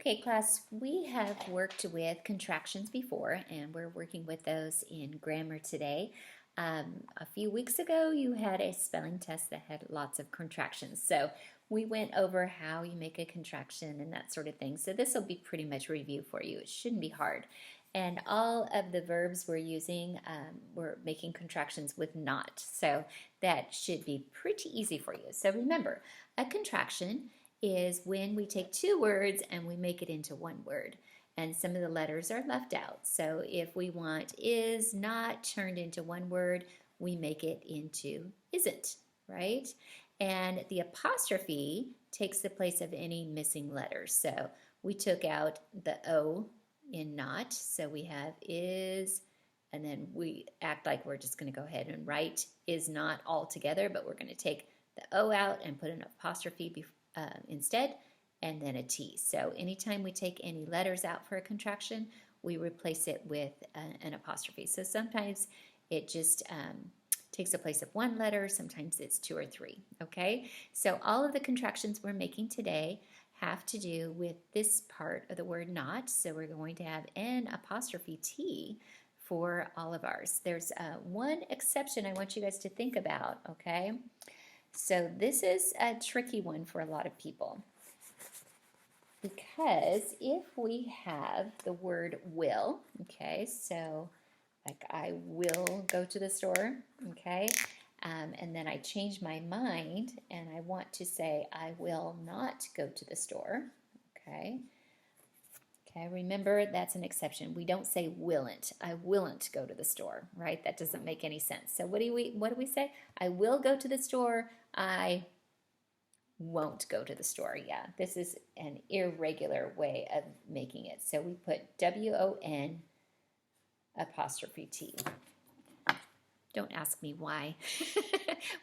Okay, class, we have worked with contractions before, and we're working with those in grammar today. A few weeks ago, you had a spelling test that had lots of contractions. So we went over how you make a contraction and that sort of thing. So this will be pretty much a review for you. It shouldn't be hard. And all of the verbs we're using, we're making contractions with not. So that should be pretty easy for you. So remember, a contraction is when we take two words and we make it into one word. And some of the letters are left out. So if we want is not turned into one word, we make it into isn't, right? And the apostrophe takes the place of any missing letters. So we took out the O in not, so we have is, and then we act like we're just going to go ahead and write is not all together, but we're going to take the O out and put an apostrophe instead, and then a T. So anytime we take any letters out for a contraction, we replace it with an apostrophe. So sometimes it just takes the place of one letter, sometimes it's two or three, okay? So all of the contractions we're making today have to do with this part of the word not, so we're going to have an apostrophe T for all of ours. There's one exception I want you guys to think about, okay? So this is a tricky one for a lot of people, because if we have the word will, okay, so like I will go to the store, okay, and then I change my mind and I want to say I will not go to the store, okay. Okay, remember that's an exception. We don't say willn't. I willn't go to the store, right? That doesn't make any sense. So what do we say? I will go to the store. I won't go to the store. Yeah, this is an irregular way of making it. So we put W-O-N apostrophe T. Don't ask me why.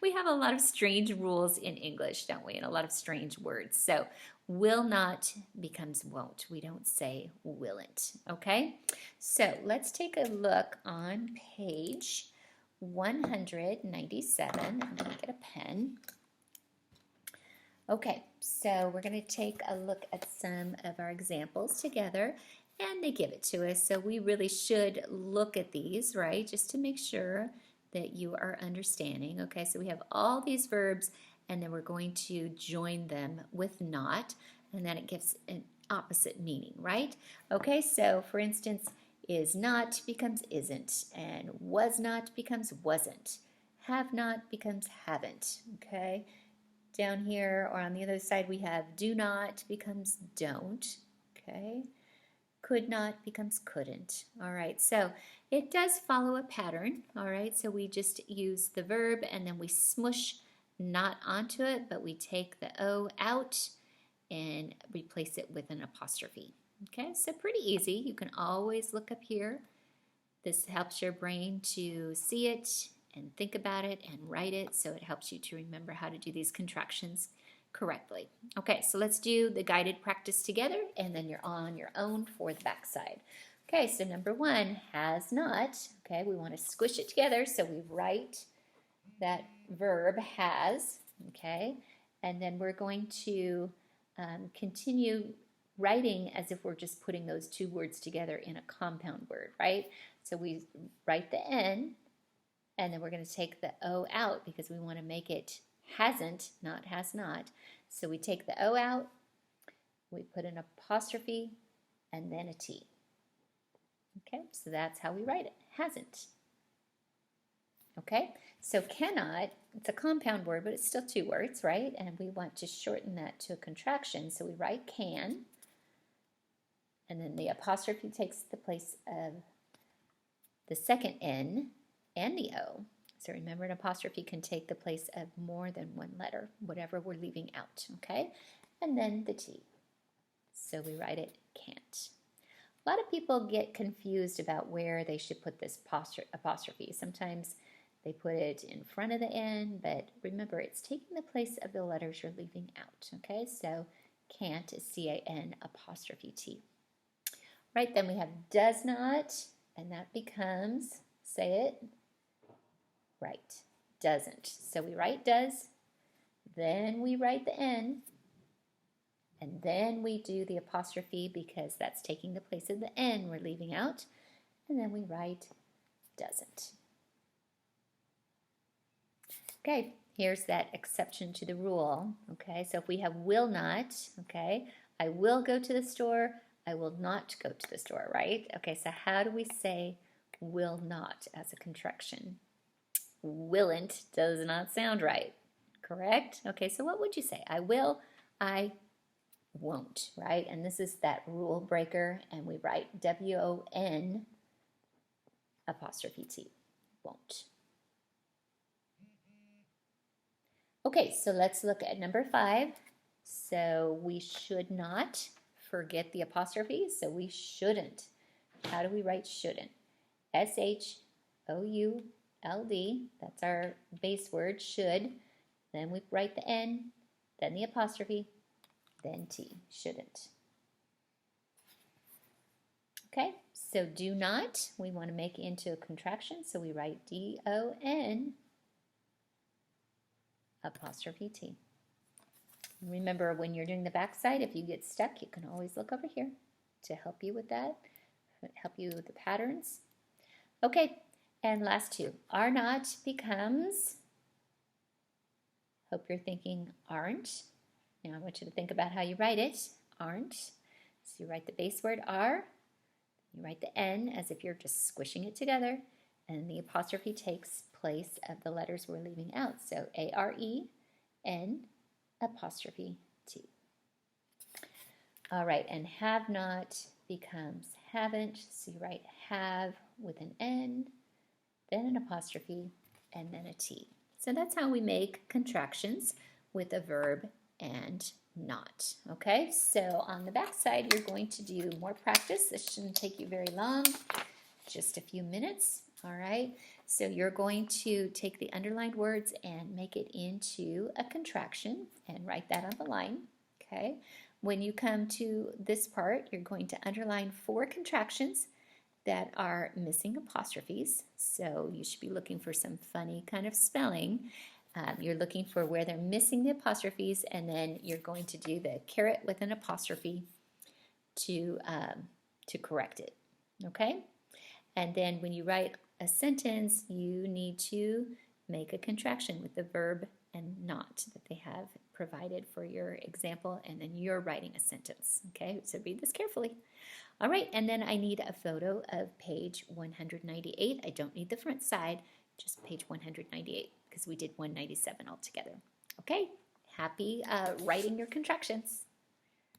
We have a lot of strange rules in English, don't we? And a lot of strange words. So will not becomes won't. We don't say willn't, okay? So let's take a look on page 197. Let me get a pen. Okay, so we're going to take a look at some of our examples together, and they give it to us. So we really should look at these, right, just to make sure that you are understanding. Okay, so we have all these verbs, and then we're going to join them with not, and then it gives an opposite meaning, right? Okay, so for instance, is not becomes isn't, and was not becomes wasn't, have not becomes haven't, okay? Down here or on the other side we have do not becomes don't, okay? Could not becomes couldn't. All right, so it does follow a pattern. All right, so we just use the verb and then we smush not onto it, but we take the O out and replace it with an apostrophe. Okay, so pretty easy. You can always look up here. This helps your brain to see it and think about it and write it, so it helps you to remember how to do these contractions correctly. Okay, so let's do the guided practice together, and then you're on your own for the back side. Okay, so number one, has not. Okay, we want to squish it together, so we write that verb has, okay, and then we're going to continue writing as if we're just putting those two words together in a compound word, right? So we write the N, and then we're going to take the O out because we want to make it hasn't, not has not. So we take the O out, we put an apostrophe, and then a T. Okay, so that's how we write it, hasn't. Okay, so cannot, it's a compound word, but it's still two words, right? And we want to shorten that to a contraction, so we write can, and then the apostrophe takes the place of the second N and the O. So remember, an apostrophe can take the place of more than one letter, whatever we're leaving out, okay? And then the T. So we write it can't. A lot of people get confused about where they should put this apostrophe. Sometimes they put it in front of the N, but remember, it's taking the place of the letters you're leaving out, okay? So can't is C-A-N apostrophe T. Right, then we have does not, and that becomes, say it, right, doesn't. So we write does, then we write the N, And then we do the apostrophe because that's taking the place of the N we're leaving out. And then we write doesn't. Okay, here's that exception to the rule. Okay, so if we have will not, okay, I will go to the store, I will not go to the store, right? Okay, so how do we say will not as a contraction? Willn't does not sound right, correct? Okay, so what would you say? I will, I won't, right? And this is that rule breaker, and we write W-O-N apostrophe T, won't. Okay, so let's look at number 5. So we should not forget the apostrophe, so we shouldn't. How do we write shouldn't? S-H-O-U-L-D, that's our base word, should. Then we write the N, then the apostrophe, then T, shouldn't. Okay, so do not, we want to make into a contraction, so we write D-O-N apostrophe T. Remember, when you're doing the back side, if you get stuck, you can always look over here to help you with that, help you with the patterns. Okay, and last two. Are not becomes, hope you're thinking aren't. Now I want you to think about how you write it, aren't. So you write the base word are, you write the N as if you're just squishing it together, and the apostrophe takes place of the letters we're leaving out. So A-R-E-N apostrophe T. All right, and have not becomes haven't. So you write have with an N, then an apostrophe, and then a T. So that's how we make contractions with a verb and not. Okay, so on the back side, you're going to do more practice. This shouldn't take you very long, just a few minutes. All right, so you're going to take the underlined words and make it into a contraction and write that on the line. Okay, when you come to this part, you're going to underline 4 contractions that are missing apostrophes. So you should be looking for some funny kind of spelling. You're looking for where they're missing the apostrophes, and then you're going to do the caret with an apostrophe to correct it. Okay, and then when you write a sentence, you need to make a contraction with the verb and not that they have provided for your example, and then you're writing a sentence. Okay, so read this carefully. All right, and then I need a photo of page 198. I don't need the front side, just page 198, because we did 197 altogether. Okay, happy writing your contractions.